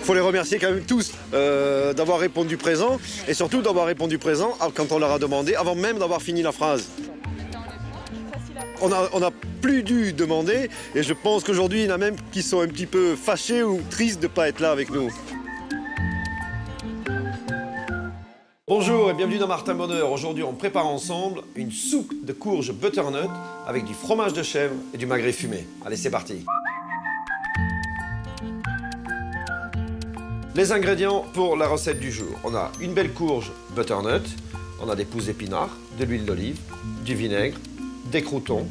faut les remercier quand même tous d'avoir répondu présent et surtout d'avoir répondu présent quand on leur a demandé, avant même d'avoir fini la phrase. On a plus dû demander et je pense qu'aujourd'hui, il y en a même qui sont un petit peu fâchés ou tristes de ne pas être là avec nous. Bonjour et bienvenue dans Martin Bonheur. Aujourd'hui, on prépare ensemble une soupe de courges butternut avec du fromage de chèvre et du magret fumé. Allez, c'est parti. Les ingrédients pour la recette du jour. On a une belle courge butternut, on a des pousses d'épinards, de l'huile d'olive, du vinaigre, des croûtons,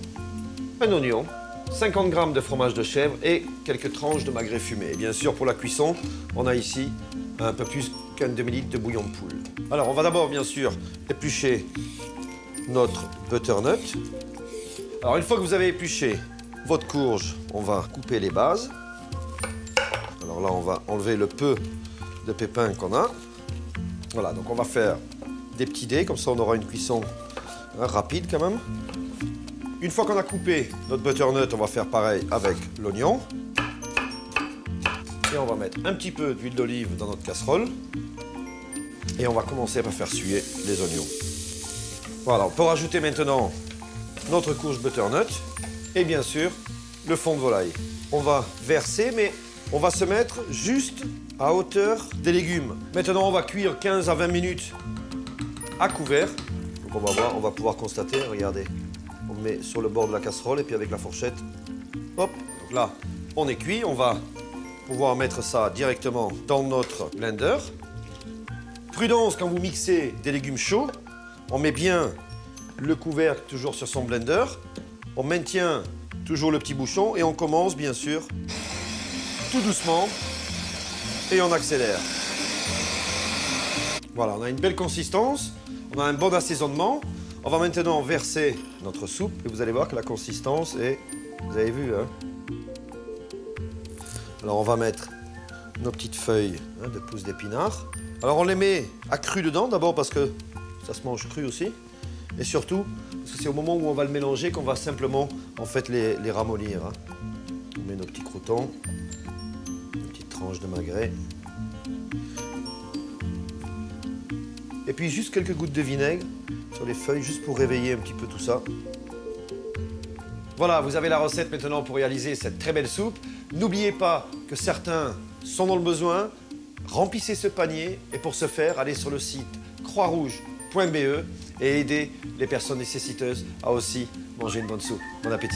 un oignon, 50 g de fromage de chèvre et quelques tranches de magret fumé. Et bien sûr, pour la cuisson, on a ici un peu plus qu'un demi-litre de bouillon de poule. Alors, on va d'abord, bien sûr, éplucher notre butternut. Alors, une fois que vous avez épluché votre courge, on va couper les bases. Alors là, on va enlever le peu de pépins qu'on a. Voilà, donc on va faire des petits dés, comme ça on aura une cuisson rapide quand même. Une fois qu'on a coupé notre butternut, on va faire pareil avec l'oignon. Et on va mettre un petit peu d'huile d'olive dans notre casserole. Et on va commencer par faire suer les oignons. Voilà, on peut rajouter maintenant notre courge butternut et bien sûr le fond de volaille. On va verser, mais on va se mettre juste à hauteur des légumes. Maintenant, on va cuire 15 à 20 minutes à couvert. Donc on va voir, on va pouvoir constater, regardez. On met sur le bord de la casserole et puis avec la fourchette, hop. Donc là, on est cuit. On va pouvoir mettre ça directement dans notre blender. Prudence quand vous mixez des légumes chauds. On met bien le couvercle toujours sur son blender. On maintient toujours le petit bouchon et on commence bien sûr tout doucement et on accélère. Voilà, on a une belle consistance, on a un bon assaisonnement. On va maintenant verser notre soupe et vous allez voir que la consistance est, vous avez vu, hein? Alors on va mettre nos petites feuilles de pousses d'épinards. Alors on les met à cru dedans, d'abord parce que ça se mange cru aussi. Et surtout, parce que c'est au moment où on va le mélanger qu'on va simplement en fait les ramollir. Hein. On met nos petits croûtons. Tranche de magret. Et puis juste quelques gouttes de vinaigre sur les feuilles, juste pour réveiller un petit peu tout ça. Voilà, vous avez la recette maintenant pour réaliser cette très belle soupe. N'oubliez pas que certains sont dans le besoin. Remplissez ce panier et pour ce faire, allez sur le site croixrouge.be et aidez les personnes nécessiteuses à aussi manger une bonne soupe. Bon appétit!